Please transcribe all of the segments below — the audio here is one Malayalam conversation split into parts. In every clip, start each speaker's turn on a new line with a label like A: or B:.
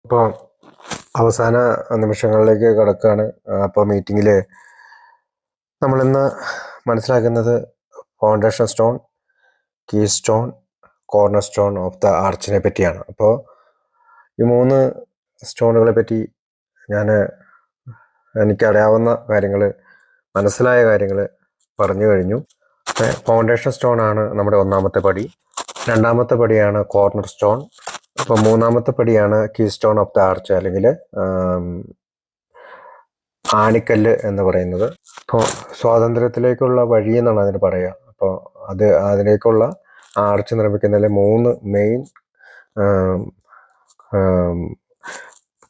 A: ഇപ്പോൾ അവസാന നിമിഷങ്ങളിലേക്ക് കടക്കുകയാണ്. അപ്പോൾ മീറ്റിങ്ങിൽ നമ്മളിന്ന് മനസ്സിലാക്കുന്നത് foundation stone, key stone, corner stone of the ആർച്ചിനെ പറ്റിയാണ്. അപ്പോൾ ഈ 3 സ്റ്റോണുകളെ പറ്റി എനിക്കറിയാവുന്ന കാര്യങ്ങൾ, മനസ്സിലായ കാര്യങ്ങൾ പറഞ്ഞു കഴിഞ്ഞു. ഫൗണ്ടേഷൻ സ്റ്റോൺ ആണ് നമ്മുടെ ഒന്നാമത്തെ പടി. രണ്ടാമത്തെ പടിയാണ് കോർണർ സ്റ്റോൺ. അപ്പോൾ മൂന്നാമത്തെ പടിയാണ് key stone of the arch, അല്ലെങ്കിൽ ആണിക്കല്ല് എന്ന് പറയുന്നത്. അപ്പോൾ സ്വാതന്ത്ര്യത്തിലേക്കുള്ള വഴി എന്നാണ് അതിന് പറയുക. അപ്പോൾ അതിലേക്കുള്ള ആർച്ച് നിർമ്മിക്കുന്നതിലെ 3 മെയിൻ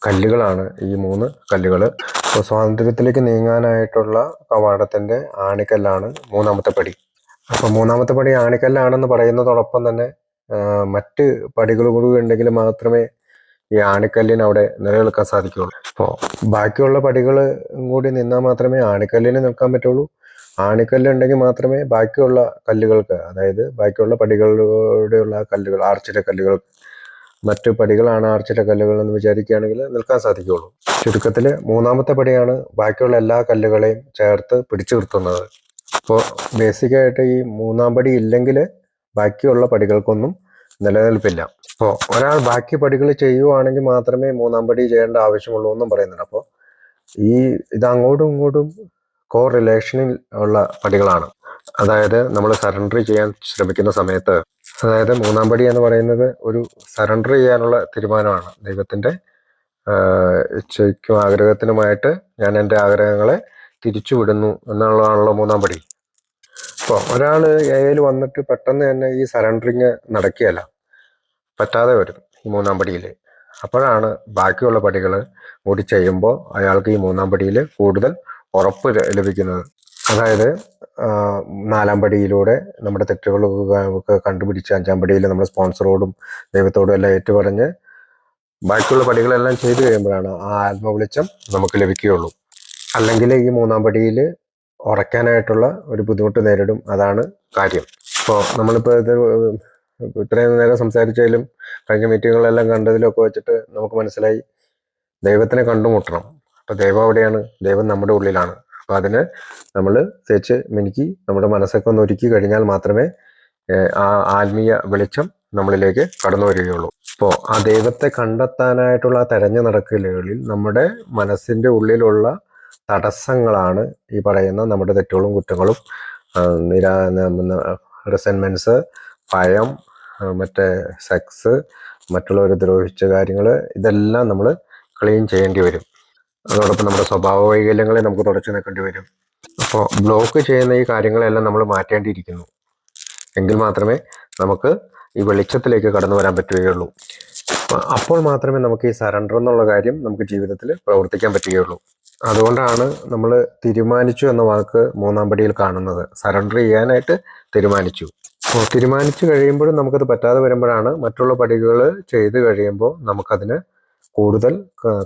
A: കല്ലുകളാണ് ഈ 3 കല്ലുകൾ. അപ്പോൾ സ്വാതന്ത്ര്യത്തിലേക്ക് നീങ്ങാനായിട്ടുള്ള കവാടത്തിൻ്റെ ആണിക്കല്ലാണ് മൂന്നാമത്തെ പടി. അപ്പോൾ മൂന്നാമത്തെ പടി ആണിക്കല്ലാണെന്ന് പറയുന്നതോടൊപ്പം തന്നെ മറ്റ് പടികൾ കൂടി ഉണ്ടെങ്കിൽ മാത്രമേ ഈ ആണിക്കല്ലിന് അവിടെ നിലനിൽക്കാൻ സാധിക്കുകയുള്ളൂ. അപ്പോൾ ബാക്കിയുള്ള പടികൾ കൂടി നിന്നാൽ മാത്രമേ ആണിക്കല്ലിന് നിൽക്കാൻ പറ്റുള്ളൂ. ആണിക്കല്ലുണ്ടെങ്കിൽ മാത്രമേ ബാക്കിയുള്ള കല്ലുകൾക്ക്, അതായത് ബാക്കിയുള്ള പടികളുടെയുള്ള കല്ലുകൾ, ആർച്ചിലെ കല്ലുകൾ, മറ്റു പടികളാണ് ആർച്ചിലെ കല്ലുകൾ എന്ന് വിചാരിക്കുകയാണെങ്കിൽ നിൽക്കാൻ സാധിക്കുകയുള്ളൂ. ചുരുക്കത്തിൽ മൂന്നാമത്തെ പടിയാണ് ബാക്കിയുള്ള എല്ലാ കല്ലുകളെയും ചേർത്ത് പിടിച്ചു നിർത്തുന്നത്. അപ്പോൾ ബേസിക്കായിട്ട് ഈ മൂന്നാം പടി ഇല്ലെങ്കിൽ ബാക്കിയുള്ള പടികൾക്കൊന്നും നിലനിൽപ്പില്ല. അപ്പോൾ ഒരാൾ ബാക്കി പടികൾ ചെയ്യുവാണെങ്കിൽ മാത്രമേ മൂന്നാം പടി ചെയ്യേണ്ട ആവശ്യമുള്ളൂ എന്നും പറയുന്നുണ്ട്. അപ്പോൾ ഇത് അങ്ങോട്ടും ഇങ്ങോട്ടും കോ റിലേഷനിൽ ഉള്ള പടികളാണ്. അതായത് നമ്മൾ സറണ്ടർ ചെയ്യാൻ ശ്രമിക്കുന്ന സമയത്ത്, അതായത് മൂന്നാം പടി എന്ന് പറയുന്നത് ഒരു സറണ്ടർ ചെയ്യാനുള്ള തീരുമാനമാണ്. ദൈവത്തിൻ്റെ ഇച്ഛയ്ക്കും ആഗ്രഹത്തിനുമായിട്ട് ഞാൻ എൻ്റെ ആഗ്രഹങ്ങളെ തിരിച്ചു വിടുന്നു എന്നുള്ളതാണല്ലോ മൂന്നാം പടി. അപ്പോൾ ഒരാൾ ഏയിൽ വന്നിട്ട് പെട്ടെന്ന് തന്നെ ഈ സറണ്ടറിങ് നടക്കുകയല്ല, പറ്റാതെ വരും ഈ മൂന്നാം പടിയിൽ. അപ്പോഴാണ് ബാക്കിയുള്ള പടികൾ കൂടി ചെയ്യുമ്പോൾ അയാൾക്ക് ഈ മൂന്നാം പടിയിൽ കൂടുതൽ ഉറപ്പ് ലഭിക്കുന്നത്. അതായത് 4-ാം പടിയിലൂടെ നമ്മുടെ തെറ്റുകളൊക്കെ കണ്ടുപിടിച്ച് 5-ാം പടിയിൽ നമ്മൾ സ്പോൺസറോടും ദൈവത്തോടും എല്ലാം ഏറ്റുപറഞ്ഞ് ബാക്കിയുള്ള പടികളെല്ലാം ചെയ്തു കഴിയുമ്പോഴാണ് ആ ആത്മവെളിച്ചം നമുക്ക് ലഭിക്കുകയുള്ളൂ. അല്ലെങ്കിൽ ഈ മൂന്നാം പടിയിൽ ഉറയ്ക്കാനായിട്ടുള്ള ഒരു ബുദ്ധിമുട്ട് നേരിടും. അതാണ് കാര്യം. അപ്പോൾ നമ്മളിപ്പോൾ ഇത്രയും നേരം സംസാരിച്ചതിലും കഴിഞ്ഞ മീറ്റിങ്ങുകളെല്ലാം കണ്ടതിലൊക്കെ വെച്ചിട്ട് നമുക്ക് മനസ്സിലായി, ദൈവത്തിനെ കണ്ടുമുട്ടണം. അപ്പോൾ ദൈവം എവിടെയാണ്? ദൈവം നമ്മുടെ ഉള്ളിലാണ്. അപ്പോൾ അതിന് നമ്മൾ തേച്ച് മിനുക്കി നമ്മുടെ മനസ്സൊക്കെ ഒന്ന് ഒരുക്കി കഴിഞ്ഞാൽ മാത്രമേ ആ ആത്മീയ വെളിച്ചം നമ്മളിലേക്ക് കടന്നു വരികയുള്ളൂ. അപ്പോൾ ആ ദൈവത്തെ കണ്ടെത്താനായിട്ടുള്ള തെരഞ്ഞു നടക്കലുകളിൽ നമ്മുടെ മനസ്സിൻ്റെ ഉള്ളിലുള്ള തടസ്സങ്ങളാണ് ഈ പറയുന്ന നമ്മുടെ തെറ്റുകളും കുറ്റങ്ങളും, റിസെൻമെൻറ്റ്സ്, ഭയം, മറ്റേ സെക്സ്, മറ്റുള്ളവർ ദ്രോഹിച്ച കാര്യങ്ങൾ, ഇതെല്ലാം നമ്മൾ ക്ലീൻ ചെയ്യേണ്ടി വരും. അതോടൊപ്പം നമ്മുടെ സ്വഭാവ വൈകല്യങ്ങളെ നമുക്ക് തുടച്ചു നീക്കേണ്ടി വരും. അപ്പോൾ ബ്ലോക്ക് ചെയ്യുന്ന ഈ കാര്യങ്ങളെല്ലാം നമ്മൾ മാറ്റേണ്ടിയിരിക്കുന്നു. എങ്കിൽ മാത്രമേ നമുക്ക് ഈ വെളിച്ചത്തിലേക്ക് കടന്നു വരാൻ പറ്റുകയുള്ളൂ. അപ്പോൾ മാത്രമേ നമുക്ക് ഈ സറണ്ടർ എന്നുള്ള കാര്യം നമുക്ക് ജീവിതത്തിൽ പ്രവർത്തിക്കാൻ പറ്റുകയുള്ളൂ. അതുകൊണ്ടാണ് നമ്മൾ തീരുമാനിച്ചു എന്ന വാക്ക് മൂന്നാം പടിയിൽ കാണുന്നത്. സറണ്ടർ ചെയ്യാനായിട്ട് തീരുമാനിച്ചു. അപ്പോൾ തീരുമാനിച്ചു കഴിയുമ്പോഴും നമുക്കത് പറ്റാതെ വരുമ്പോഴാണ് മറ്റുള്ള പടികൾ ചെയ്ത് കഴിയുമ്പോൾ നമുക്കതിന് കൂടുതൽ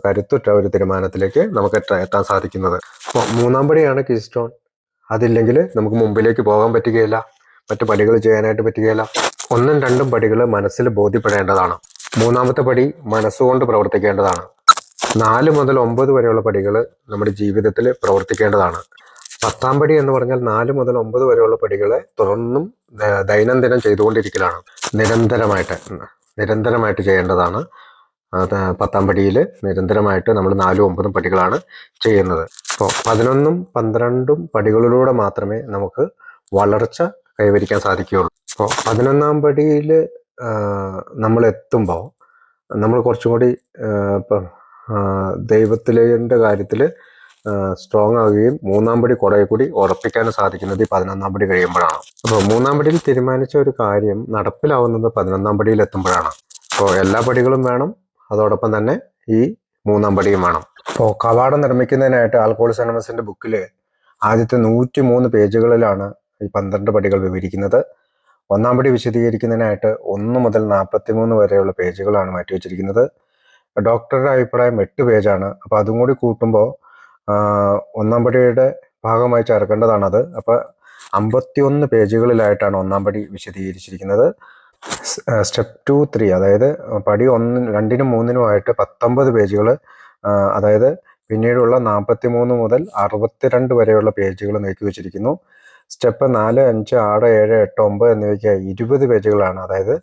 A: കരുത്തുറ്റ ഒരു തീരുമാനത്തിലേക്ക് നമുക്ക് എത്താൻ സാധിക്കുന്നത്. അപ്പോൾ മൂന്നാം പടിയാണ് കീ സ്റ്റോൺ. അതില്ലെങ്കിൽ നമുക്ക് മുമ്പിലേക്ക് പോകാൻ പറ്റുകയില്ല, മറ്റു പടികൾ ചെയ്യാനായിട്ട് പറ്റുകയില്ല. 1ഉം 2ഉം പടികൾ മനസ്സിൽ ബോധ്യപ്പെടേണ്ടതാണ്. മൂന്നാമത്തെ പടി മനസ്സുകൊണ്ട് പ്രവർത്തിക്കേണ്ടതാണ്. 4 മുതൽ 9 വരെയുള്ള പടികൾ നമ്മുടെ ജീവിതത്തിൽ പ്രവർത്തിക്കേണ്ടതാണ്. 10ാം പടി എന്ന് പറഞ്ഞാൽ 4 മുതൽ 9 വരെയുള്ള പടികളെ തുടർന്നും ദൈനംദിനം ചെയ്തുകൊണ്ടിരിക്കലാണ്. നിരന്തരമായിട്ട് ചെയ്യേണ്ടതാണ്. 10ാം പടിയിൽ നിരന്തരമായിട്ട് നമ്മൾ 4ഉം 9ഉം പടികളാണ് ചെയ്യുന്നത്. അപ്പോൾ 11ഉം 12ഉം പടികളിലൂടെ മാത്രമേ നമുക്ക് വളർച്ച കൈവരിക്കാൻ സാധിക്കുകയുള്ളൂ. അപ്പോൾ 11ാം പടിയിൽ നമ്മൾ എത്തുമ്പോൾ നമ്മൾ കുറച്ചും കൂടി ഇപ്പം ദൈവത്തിൻ്റെ കാര്യത്തിൽ സ്ട്രോങ് ആവുകയും 3ാം പടി കുറേ കൂടി ഉറപ്പിക്കാനും സാധിക്കുന്നത് ഈ 11ാം പടി കഴിയുമ്പോഴാണ്. അപ്പോൾ 3ാം പടിയിൽ തീരുമാനിച്ച ഒരു കാര്യം നടപ്പിലാവുന്നത് 11ാം പടിയിൽ എത്തുമ്പോഴാണ്. അപ്പോൾ എല്ലാ പടികളും വേണം, അതോടൊപ്പം തന്നെ ഈ 3ാം പടിയും വേണം. അപ്പോൾ കവാടം നിർമ്മിക്കുന്നതിനായിട്ട് ആൽക്കഹോളിക്സ് അനോണിമസിന്റെ ബുക്കിൽ ആദ്യത്തെ 103 പേജുകളിലാണ് ഈ 12 പടികൾ വിവരിക്കുന്നത്. 1ാം പടി വിശദീകരിക്കുന്നതിനായിട്ട് 1 മുതൽ 43 വരെയുള്ള പേജുകളാണ് മാറ്റിവെച്ചിരിക്കുന്നത്. ഡോക്ടറുടെ അഭിപ്രായം 8 പേജാണ്. അപ്പോൾ അതും കൂടി കൂട്ടുമ്പോൾ 1ാം പടിയുടെ ഭാഗമായി ചേർക്കേണ്ടതാണത്. അപ്പോൾ 51 പേജുകളിലായിട്ടാണ് 1ാം പടി വിശദീകരിച്ചിരിക്കുന്നത്. സ്റ്റെപ്പ് 2, 3 അതായത് പടി 1, 2, 3 19 പേജുകൾ, അതായത് പിന്നീടുള്ള 43 മുതൽ 62 വരെയുള്ള പേജുകൾ നീക്കി വെച്ചിരിക്കുന്നു. സ്റ്റെപ്പ് 4, 5, 6, 7, 8, 9 എന്നിവയ്ക്ക് 20 പേജുകളാണ്. അതായത്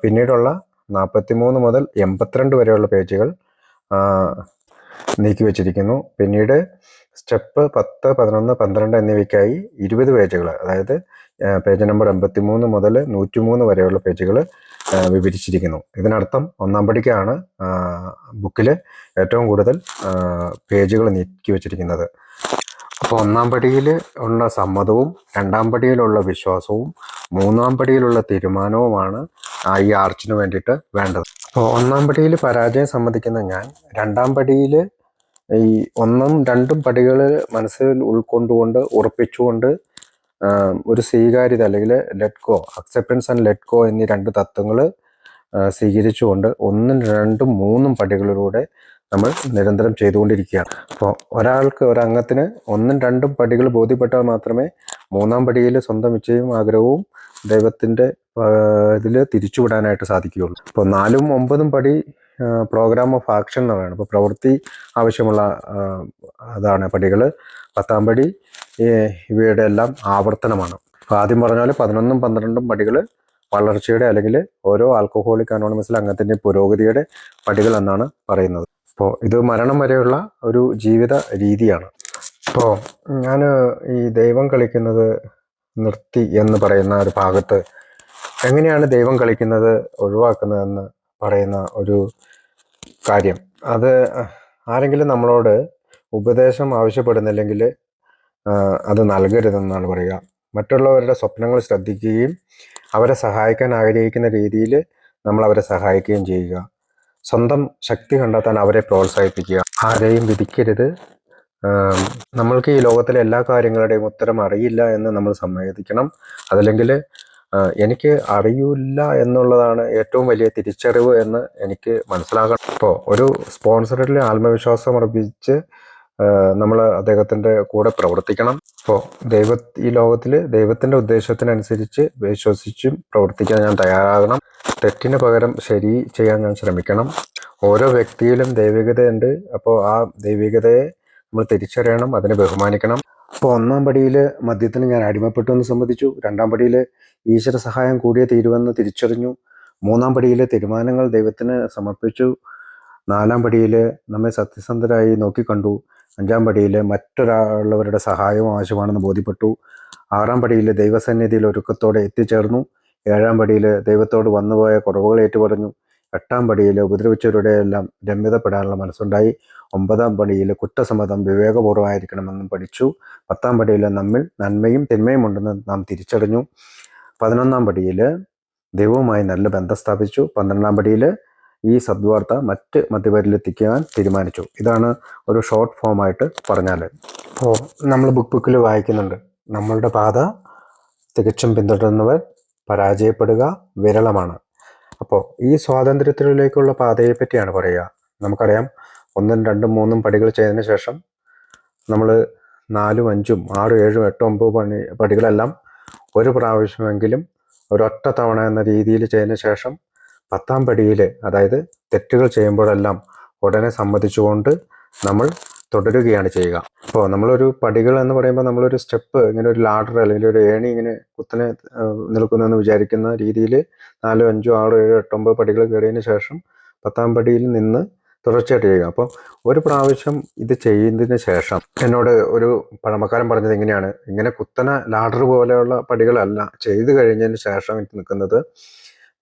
A: പിന്നീടുള്ള 43 മുതൽ 82 വരെയുള്ള പേജുകൾ നീക്കി വെച്ചിരിക്കുന്നു. പിന്നീട് സ്റ്റെപ്പ് 10, 11, 12 എന്നിവയ്ക്കായി 20 പേജുകൾ, അതായത് പേജ് നമ്പർ 83 മുതൽ 103 വരെയുള്ള പേജുകൾ വിവരിച്ചിരിക്കുന്നു. ഇതിനർത്ഥം ഒന്നാം പടിക്കാണ് ബുക്കിൽ ഏറ്റവും കൂടുതൽ പേജുകൾ നീക്കി വെച്ചിരിക്കുന്നത്. അപ്പോൾ ഒന്നാം പടിയിൽ ഉള്ള സമ്മതവും, രണ്ടാം പടിയിലുള്ള വിശ്വാസവും, മൂന്നാം പടിയിലുള്ള തീരുമാനവുമാണ് ഈ ആർച്ചിന് വേണ്ടിയിട്ട് വേണ്ടത്. അപ്പോൾ ഒന്നാം പടിയിൽ പരാജയം സമ്മതിക്കുന്ന ഞാൻ രണ്ടാം പടിയിൽ ഈ 1ഉം 2ഉം പടികൾ മനസ്സിൽ ഉൾക്കൊണ്ടുകൊണ്ട് ഉറപ്പിച്ചുകൊണ്ട് ഒരു സ്വീകാര്യത അല്ലെങ്കിൽ let go, acceptance and let go എന്നീ 2 തത്വങ്ങൾ സ്വീകരിച്ചുകൊണ്ട് 1ഉം 2ഉം 3ഉം പടികളിലൂടെ നമ്മൾ നിരന്തരം ചെയ്തുകൊണ്ടിരിക്കുകയാണ്. അപ്പോൾ ഒരംഗത്തിന് 1ഉം 2ഉം പടികൾ ബോധ്യപ്പെട്ടാൽ മാത്രമേ മൂന്നാം പടിയിൽ സ്വന്തം ഇച്ഛയും ആഗ്രഹവും ദൈവത്തിൻ്റെ ഇതിൽ തിരിച്ചുവിടാനായിട്ട് സാധിക്കുകയുള്ളൂ. അപ്പോൾ 4ഉം 9ഉം പടി പ്രോഗ്രാം ഓഫ് ആക്ഷൻ എന്ന് പറയുന്നത്. അപ്പോൾ പ്രവൃത്തി ആവശ്യമുള്ള അതാണ് പടികൾ. 10ആം പടി ഇവയുടെ എല്ലാം ആവർത്തനമാണ്. അപ്പോൾ ആദ്യം പറഞ്ഞാൽ 11ഉം 12ഉം പടികൾ വളർച്ചയുടെ അല്ലെങ്കിൽ ഓരോ ആൽക്കഹോളിക് അനോണിമസിലെ അംഗത്തിൻ്റെ പുരോഗതിയുടെ പടികൾ എന്നാണ് പറയുന്നത്. അപ്പോൾ ഇത് മരണം വരെയുള്ള ഒരു ജീവിത രീതിയാണ്. അപ്പോൾ ഞാൻ ഈ ദൈവം കളിക്കുന്നത് നിർത്തി എന്ന് പറയുന്ന ഒരു ഭാഗത്ത് എങ്ങനെയാണ് ദൈവം കളിക്കുന്നത് ഒഴിവാക്കുന്നതെന്ന് പറയുന്ന ഒരു കാര്യം, അത് ആരെങ്കിലും നമ്മളോട് ഉപദേശം ആവശ്യപ്പെടുന്നില്ലെങ്കിൽ അത് നൽകരുതെന്നാണ് പറയുക. മറ്റുള്ളവരുടെ സ്വപ്നങ്ങൾ ശ്രദ്ധിക്കുകയും അവരെ സഹായിക്കാൻ ആഗ്രഹിക്കുന്ന രീതിയിൽ നമ്മൾ അവരെ സഹായിക്കുകയും ചെയ്യുക. സ്വന്തം ശക്തി കണ്ടെത്താൻ അവരെ പ്രോത്സാഹിപ്പിക്കുക. ആരെയും വിധിക്കരുത്. നമ്മൾക്ക് ഈ ലോകത്തിലെ എല്ലാ കാര്യങ്ങളുടെയും ഉത്തരം അറിയില്ല എന്ന് നമ്മൾ സമ്മതിക്കണം. അതല്ലെങ്കിൽ എനിക്ക് അറിയില്ല എന്നുള്ളതാണ് ഏറ്റവും വലിയ തിരിച്ചറിവ് എന്ന് എനിക്ക് മനസ്സിലാക്കണം. ഇപ്പോൾ ഒരു സ്പോൺസറിൽ ആത്മവിശ്വാസം അർപ്പിച്ച് നമ്മൾ അദ്ദേഹത്തിൻ്റെ കൂടെ പ്രവർത്തിക്കണം. അപ്പോൾ ഈ ലോകത്തിൽ ദൈവത്തിൻ്റെ ഉദ്ദേശത്തിനനുസരിച്ച് വിശ്വസിച്ചും പ്രവർത്തിക്കാൻ ഞാൻ തയ്യാറാകണം. തെറ്റിന് പകരം ശരി ചെയ്യാൻ ഞാൻ ശ്രമിക്കണം. ഓരോ വ്യക്തിയിലും ദൈവികതയുണ്ട്. അപ്പോൾ ആ ദൈവികതയെ നമ്മൾ തിരിച്ചറിയണം, അതിനെ ബഹുമാനിക്കണം. അപ്പോൾ ഒന്നാം പടിയിൽ മദ്യത്തിന് ഞാൻ അടിമപ്പെട്ടു എന്ന് സമ്മതിച്ചു. രണ്ടാം പടിയിൽ ഈശ്വര സഹായം കൂടിയേ തീരുവെന്ന് തിരിച്ചറിഞ്ഞു. മൂന്നാം പടിയിൽ തീരുമാനങ്ങൾ ദൈവത്തിന് സമർപ്പിച്ചു. നാലാം പടിയിൽ നമ്മെ സത്യസന്ധരായി നോക്കിക്കണ്ടു. അഞ്ചാം പടിയിൽ മറ്റൊരാളുടെ സഹായവും ആവശ്യമാണെന്ന് ബോധ്യപ്പെട്ടു. ആറാം പടിയിൽ ദൈവസന്നിധിയിൽ ഒരുക്കത്തോടെ എത്തിച്ചേർന്നു. ഏഴാം പടിയിൽ ദൈവത്തോട് വന്നുപോയ കുറവുകൾ ഏറ്റുപറഞ്ഞു. എട്ടാം പടിയിൽ ഉപദ്രവിച്ചവരുടെ എല്ലാം രമ്യതപ്പെടാനുള്ള മനസ്സുണ്ടായി. ഒമ്പതാം പടിയിൽ കുറ്റസമ്മതം വിവേകപൂർവ്വമായിരിക്കണമെന്നും പഠിച്ചു. 10ആം പടിയിൽ നമ്മിൽ നന്മയും തിന്മയും ഉണ്ടെന്ന് നാം തിരിച്ചറിഞ്ഞു. 11ആം പടിയിൽ ദൈവവുമായി നല്ല ബന്ധം സ്ഥാപിച്ചു. 12ആം പടിയിൽ ഈ സദ്വാർത്ത മറ്റ് മധ്യവരിലെത്തിക്കാൻ തീരുമാനിച്ചു. ഇതാണ് ഒരു ഷോർട്ട് ഫോമായിട്ട് പറഞ്ഞാൽ. അപ്പോൾ നമ്മൾ ബുക്കിൽ വായിക്കുന്നുണ്ട്, നമ്മളുടെ പാത തികച്ചും പിന്തുടരുന്നവർ പരാജയപ്പെടുക വിരളമാണ്. അപ്പോൾ ഈ സ്വാതന്ത്ര്യത്തിലേക്കുള്ള പാതയെ പറ്റിയാണ് പറയുക. നമുക്കറിയാം, 1ഉം 2ഉം 3ഉം പടികൾ ചെയ്തതിന് ശേഷം നമ്മൾ 4ഉം 5ഉം 6ഉം 7ഉം 8ഉം 9 പടികളെല്ലാം ഒരു പ്രാവശ്യമെങ്കിലും ഒരൊറ്റ തവണ എന്ന രീതിയിൽ ചെയ്തതിന് ശേഷം 10ആം പടിയിൽ, അതായത് തെറ്റുകൾ ചെയ്യുമ്പോഴെല്ലാം ഉടനെ സമ്മതിച്ചുകൊണ്ട് നമ്മൾ തുടരുകയാണ് ചെയ്യുക. അപ്പോൾ നമ്മളൊരു പടികൾ എന്ന് പറയുമ്പോൾ നമ്മളൊരു സ്റ്റെപ്പ്, ഇങ്ങനെ ഒരു ലാഡർ അല്ലെങ്കിൽ ഒരു ഏണി ഇങ്ങനെ കുത്തനെ നിൽക്കുന്നെന്ന് വിചാരിക്കുന്ന രീതിയിൽ 4, 5, 6, 7, 8, 9 പടികൾ കയറിയതിന് ശേഷം 10ആം പടിയിൽ നിന്ന് തുടർച്ചയായിട്ട് ചെയ്യുക. അപ്പോൾ ഒരു പ്രാവശ്യം ഇത് ചെയ്യുന്നതിന് ശേഷം എന്നോട് ഒരു പഴമക്കാരൻ പറഞ്ഞത് എങ്ങനെയാണ്, ഇങ്ങനെ കുത്തന ലാഡർ പോലെയുള്ള പടികളല്ല, ചെയ്ത് കഴിഞ്ഞതിന് ശേഷം ഇത് നിൽക്കുന്നത്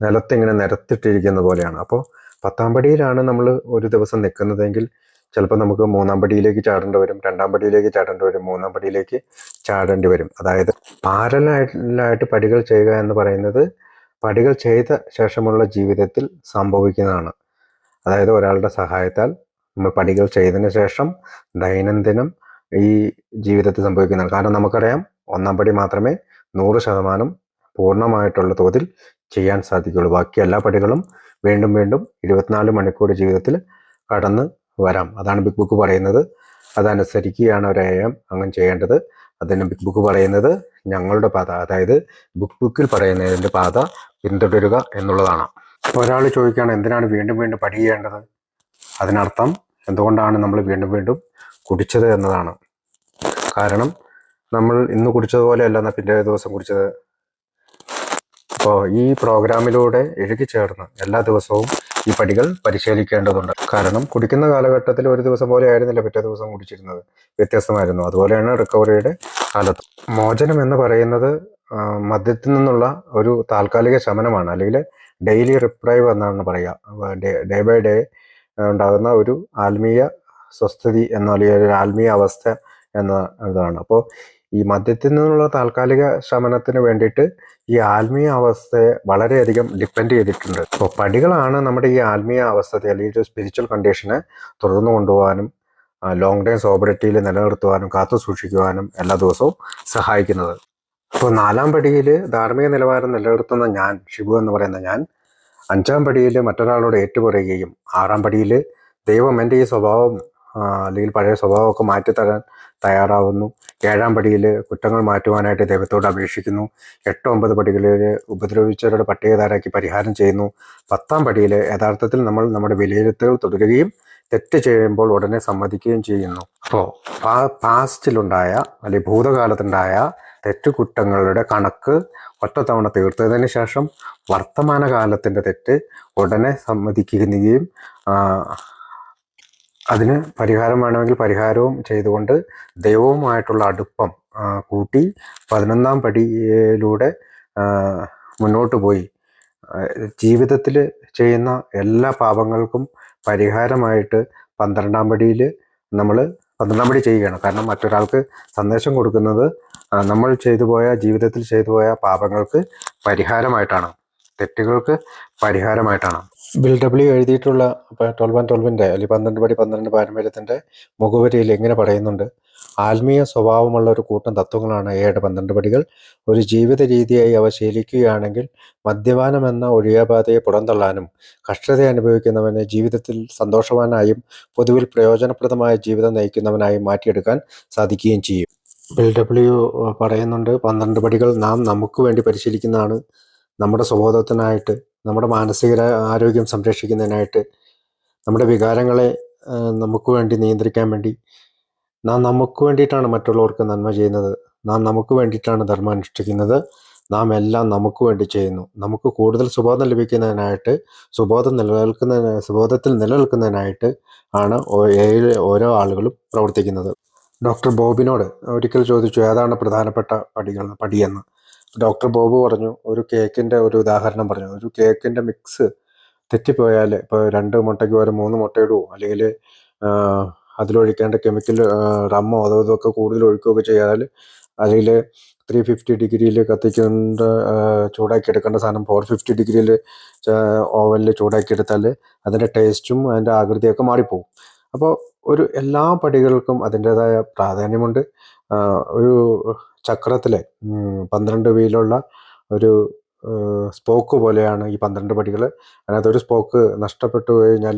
A: നിലത്തിങ്ങനെ നിരത്തിട്ടിരിക്കുന്ന പോലെയാണ്. അപ്പോൾ 10ആം പടിയിലാണ് നമ്മൾ ഒരു ദിവസം നിൽക്കുന്നതെങ്കിൽ ചിലപ്പോൾ നമുക്ക് 3ആം പടിയിലേക്ക് ചാടേണ്ടി വരും, 2ആം പടിയിലേക്ക് ചാടേണ്ടി വരും, 3ആം പടിയിലേക്ക് ചാടേണ്ടി വരും. അതായത് പാരലായിട്ട് പടികൾ ചെയ്യുക എന്ന് പറയുന്നത് പടികൾ ചെയ്ത ശേഷമുള്ള ജീവിതത്തിൽ സംഭവിക്കുന്നതാണ്. അതായത് ഒരാളുടെ സഹായത്താൽ നമ്മൾ പടികൾ ചെയ്തതിന് ശേഷം ദൈനംദിനം ഈ ജീവിതത്തിൽ സംഭവിക്കുന്നതാണ്. കാരണം നമുക്കറിയാം, 1ആം പടി മാത്രമേ 100% പൂർണ്ണമായിട്ടുള്ള തോതിൽ ചെയ്യാൻ സാധിക്കുകയുള്ളൂ. ബാക്കി എല്ലാ പടികളും വീണ്ടും വീണ്ടും 24 മണിക്കൂർ ജീവിതത്തിൽ കടന്ന് വരാം. അതാണ് ബിഗ് ബുക്ക് പറയുന്നത്. അതനുസരിക്കുകയാണ് ഒരു അങ്ങനെ ചെയ്യേണ്ടത്. അതിന് ബിഗ് ബുക്ക് പറയുന്നത് ഞങ്ങളുടെ പാത, അതായത് ബുക്കിൽ പറയുന്നതിൻ്റെ പാത പിന്തുടരുക എന്നുള്ളതാണ്. ഒരാൾ ചോദിക്കുകയാണ് എന്തിനാണ് വീണ്ടും വീണ്ടും പഠിക്കേണ്ടത്? അതിനർത്ഥം എന്തുകൊണ്ടാണ് നമ്മൾ വീണ്ടും വീണ്ടും കുടിച്ചത് എന്നതാണ്. കാരണം നമ്മൾ ഇന്ന് കുടിച്ചതുപോലെയല്ല എന്നാൽ പിറ്റേ ദിവസം കുടിച്ചത്. അപ്പോൾ ഈ പ്രോഗ്രാമിലൂടെ ഇഴുകിച്ചേർന്ന് എല്ലാ ദിവസവും ഈ പടികൾ പരിശീലിക്കേണ്ടതുണ്ട്. കാരണം കുടിക്കുന്ന കാലഘട്ടത്തിൽ ഒരു ദിവസം പോലെ ആയിരുന്നില്ല പിറ്റേ ദിവസം കുടിച്ചിരുന്നത്, വ്യത്യസ്തമായിരുന്നു. അതുപോലെയാണ് റിക്കവറിയുടെ കാലത്ത്. മോചനം എന്ന് പറയുന്നത് മദ്യത്തിൽ നിന്നുള്ള ഒരു താൽക്കാലിക ശമനമാണ്, അല്ലെങ്കിൽ ഡെയിലി റിപ്രൈവ് എന്നാണ് പറയുക. ഡേ ബൈ ഡേ ഉണ്ടാകുന്ന ഒരു ആത്മീയ സ്വസ്ഥിതി അല്ലെങ്കിൽ ഒരു ആത്മീയ അവസ്ഥ എന്നതാണ്. അപ്പോൾ ഈ മദ്യത്തിൽ നിന്നുള്ള താൽക്കാലിക ശമനത്തിന് വേണ്ടിയിട്ട് ഈ ആത്മീയ അവസ്ഥയെ വളരെയധികം ഡിപ്പെൻഡ് ചെയ്തിട്ടുണ്ട്. അപ്പോൾ പടികളാണ് നമ്മുടെ ഈ ആത്മീയ അവസ്ഥയെ അല്ലെങ്കിൽ സ്പിരിച്വൽ കണ്ടീഷനെ തുടർന്നു കൊണ്ടുപോകാനും ലോങ് ടൈം സോബറിറ്റിയിൽ നിലനിർത്തുവാനും കാത്തു സൂക്ഷിക്കുവാനും എല്ലാ ദിവസവും സഹായിക്കുന്നത്. അപ്പോൾ 4-ാം പടിയിൽ ധാർമ്മിക നിലവാരം നിലനിർത്തുന്ന ഞാൻ, ഷിബു എന്ന് പറയുന്ന ഞാൻ, 5-ാം പടിയിൽ മറ്റൊരാളോട് ഏറ്റുപറയുകയും 6-ാം പടിയിൽ ദൈവം എൻ്റെ ഈ സ്വഭാവം അല്ലെങ്കിൽ പഴയ സ്വഭാവമൊക്കെ മാറ്റിത്തരാൻ തയ്യാറാവുന്നു. 7-ാം പടിയിൽ കുറ്റങ്ങൾ മാറ്റുവാനായിട്ട് ദൈവത്തോട് അപേക്ഷിക്കുന്നു. 8-9 പടികളിൽ ഉപദ്രവിച്ചവരുടെ പട്ടിക തയ്യാറാക്കി പരിഹാരം ചെയ്യുന്നു. 10-ാം പടിയിൽ യഥാർത്ഥത്തിൽ നമ്മൾ നമ്മുടെ വിലയിരുത്തലുകൾ തുടരുകയും തെറ്റ് ചെയ്യുമ്പോൾ ഉടനെ സമ്മതിക്കുകയും ചെയ്യുന്നു. അപ്പോൾ പാസ്റ്റിലുണ്ടായ അല്ലെങ്കിൽ ഭൂതകാലത്തുണ്ടായ തെറ്റുകുറ്റങ്ങളുടെ കണക്ക് ഒറ്റത്തവണ തീർത്തതിന് ശേഷം വർത്തമാനകാലത്തിൻ്റെ തെറ്റ് ഉടനെ സമ്മതിക്കുകയും അതിന് പരിഹാരം വേണമെങ്കിൽ പരിഹാരവും ചെയ്തുകൊണ്ട് ദൈവവുമായിട്ടുള്ള അടുപ്പം കൂട്ടി 11-ാം പടിയിലൂടെ മുന്നോട്ട് പോയി ജീവിതത്തിൽ ചെയ്യുന്ന എല്ലാ പാപങ്ങൾക്കും പരിഹാരമായിട്ട് 12-ാം പടിയിൽ നമ്മൾ 12-ാം പടി ചെയ്യുകയാണ്. കാരണം മറ്റൊരാൾക്ക് സന്ദേശം കൊടുക്കുന്നത് നമ്മൾ ജീവിതത്തിൽ ചെയ്തു പോയ പാപങ്ങൾക്ക് പരിഹാരമായിട്ടാണ്, തെറ്റുകൾക്ക് പരിഹാരമായിട്ടാണ്. ബിൽ ഡബ്ല്യു എഴുതിയിട്ടുള്ള 12-12 അല്ലെങ്കിൽ 12 പടി 12 പാരമ്പര്യത്തിൻ്റെ മുഖവരിയിൽ ഇങ്ങനെ പറയുന്നുണ്ട്: ആത്മീയ സ്വഭാവമുള്ള ഒരു കൂട്ടം തത്വങ്ങളാണ് 12 പടികൾ. ഒരു ജീവിത രീതിയായി അവ ശീലിക്കുകയാണെങ്കിൽ മദ്യപാനം എന്ന ഒഴിയാപാതയെ പുറന്തള്ളാനും കഷ്ടത അനുഭവിക്കുന്നവനെ ജീവിതത്തിൽ സന്തോഷവാനായും പൊതുവിൽ പ്രയോജനപ്രദമായ ജീവിതം നയിക്കുന്നവനായും മാറ്റിയെടുക്കാൻ സാധിക്കുകയും ചെയ്യും. ബിൽ ഡബ്ല്യു പറയുന്നുണ്ട് 12 പടികൾ നാം നമുക്ക് വേണ്ടി പരിശീലിക്കുന്നതാണ്. നമ്മുടെ സ്വബോധത്തിനായിട്ട്, നമ്മുടെ മാനസിക ആരോഗ്യം സംരക്ഷിക്കുന്നതിനായിട്ട്, നമ്മുടെ വികാരങ്ങളെ നമുക്ക് വേണ്ടി നിയന്ത്രിക്കാൻ വേണ്ടി, നാം നമുക്ക് വേണ്ടിയിട്ടാണ് മറ്റുള്ളവർക്ക് നന്മ ചെയ്യുന്നത്, നാം നമുക്ക് വേണ്ടിയിട്ടാണ് ധർമ്മം അനുഷ്ഠിക്കുന്നത്, നാം എല്ലാം നമുക്ക് വേണ്ടി ചെയ്യുന്നു. നമുക്ക് കൂടുതൽ സുബോധം ലഭിക്കുന്നതിനായിട്ട്, സുബോധത്തിൽ നിലനിൽക്കുന്നതിനായിട്ട് ആണ് ഓരോ ആളുകളും പ്രവർത്തിക്കുന്നത്. ഡോക്ടർ ബോബിനോട് ഒരിക്കൽ ചോദിച്ചു ഏതാണ് പ്രധാനപ്പെട്ട പടിയെന്ന്. ഡോക്ടർ ബോബ് പറഞ്ഞു, ഒരു കേക്കിൻ്റെ ഒരു ഉദാഹരണം പറഞ്ഞു. ഒരു കേക്കിൻ്റെ മിക്സ് തെറ്റിപ്പോയാൽ, ഇപ്പോൾ 2 മുട്ടയ്ക്ക് പകരം 3 മുട്ട ഇടുവോ, അല്ലെങ്കിൽ അതിലൊഴിക്കേണ്ട കെമിക്കൽ റമ്മോ അതൊക്കെ കൂടുതൽ ഒഴിക്കുകയൊക്കെ ചെയ്താൽ, അല്ലെങ്കിൽ 350 ഡിഗ്രിയിൽ കത്തിക്കേണ്ട ചൂടാക്കി എടുക്കേണ്ട സാധനം 450 ഡിഗ്രിയിൽ ഓവനിൽ ചൂടാക്കിയെടുത്താൽ അതിൻ്റെ ടേസ്റ്റും അതിൻ്റെ ആകൃതിയൊക്കെ മാറിപ്പോകും. അപ്പോൾ എല്ലാ പടികൾക്കും അതിൻ്റേതായ പ്രാധാന്യമുണ്ട്. ഒരു ചക്രത്തിലെ 12 വീലുള്ള ഒരു സ്പോക്ക് പോലെയാണ് ഈ 12 പടികൾ. അതിനകത്ത് ഒരു സ്പോക്ക് നഷ്ടപ്പെട്ടു കഴിഞ്ഞാൽ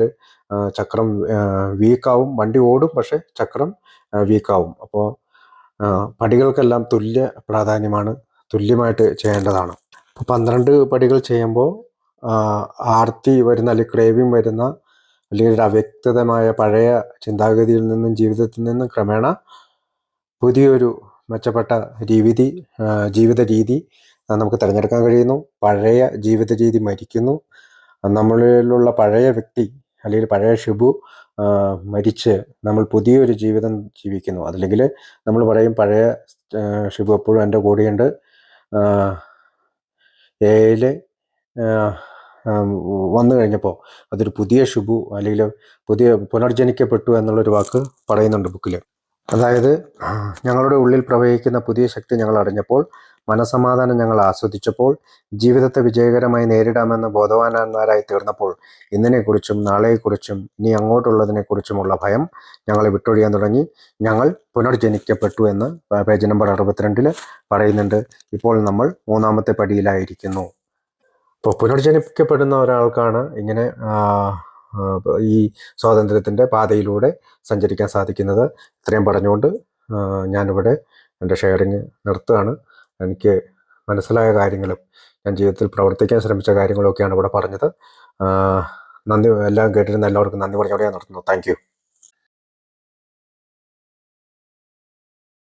A: ചക്രം വീക്കാവും. വണ്ടി ഓടും, പക്ഷെ ചക്രം വീക്കാവും. അപ്പോൾ പടികൾക്കെല്ലാം തുല്യ പ്രാധാന്യമാണ്, തുല്യമായിട്ട് ചെയ്യേണ്ടതാണ്. അപ്പോൾ 12 പടികൾ ചെയ്യുമ്പോൾ ആർത്തി വരുന്ന അല്ലെങ്കിൽ ക്രേവിങ് വരുന്ന അല്ലെങ്കിൽ ഒരു അവ്യക്തമായ പഴയ ചിന്താഗതിയിൽ നിന്നും ജീവിതത്തിൽ നിന്നും ക്രമേണ പുതിയൊരു മെച്ചപ്പെട്ട ജീവിത രീതി നമുക്ക് തിരഞ്ഞെടുക്കാൻ കഴിയുന്നു. പഴയ ജീവിത രീതി മരിക്കുന്നു. നമ്മളിലുള്ള പഴയ വ്യക്തി അല്ലെങ്കിൽ പഴയ ഷിബു മരിച്ച് നമ്മൾ പുതിയൊരു ജീവിതം ജീവിക്കുന്നു. അതല്ലെങ്കിൽ നമ്മൾ പറയും പഴയ ഷിബു എപ്പോഴും എൻ്റെ കൂടെയുണ്ട്, എയിൽ വന്നു കഴിഞ്ഞപ്പോൾ അതൊരു പുതിയ ഷിബു അല്ലെങ്കിൽ പുനർജനിക്കപ്പെട്ടു എന്നുള്ളൊരു വാക്ക് പറയുന്നുണ്ട് ബുക്കിൽ. അതായത് ഞങ്ങളുടെ ഉള്ളിൽ പ്രവഹിക്കുന്ന പുതിയ ശക്തി ഞങ്ങൾ അറിഞ്ഞപ്പോൾ, മനസമാധാനം ഞങ്ങൾ ആസ്വദിച്ചപ്പോൾ, ജീവിതത്തെ വിജയകരമായി നേരിടാമെന്ന് ബോധവാന്മാരായി തീർന്നപ്പോൾ, ഇന്നിനെക്കുറിച്ചും നാളെയെക്കുറിച്ചും ഇനി അങ്ങോട്ടുള്ളതിനെക്കുറിച്ചുമുള്ള ഭയം ഞങ്ങളെ വിട്ടൊഴിയാൻ തുടങ്ങി. ഞങ്ങൾ പുനർജനിക്കപ്പെട്ടു എന്ന് പേജ് നമ്പർ 62 പറയുന്നുണ്ട്. ഇപ്പോൾ നമ്മൾ 3-ാമത്തെ പടിയിലായിരിക്കുന്നു. ഇപ്പോൾ പുനർജനിക്കപ്പെടുന്ന ഒരാൾക്കാണ് ഇങ്ങനെ ഈ സ്വാതന്ത്ര്യത്തിൻ്റെ പാതയിലൂടെ സഞ്ചരിക്കാൻ സാധിക്കുന്നത്. ഇത്രയും പറഞ്ഞുകൊണ്ട് ഞാനിവിടെ എൻ്റെ ഷെയറിങ് നിർത്തുകയാണ്. എനിക്ക് മനസ്സിലായ കാര്യങ്ങളും ഞാൻ ജീവിതത്തിൽ പ്രവർത്തിക്കാൻ ശ്രമിച്ച കാര്യങ്ങളൊക്കെയാണ് ഇവിടെ പറഞ്ഞത്. നന്ദി. എല്ലാം കേട്ടിരുന്ന എല്ലാവർക്കും നന്ദി പറഞ്ഞോടെ ഞാൻ നിർത്തുന്നു. Thank you.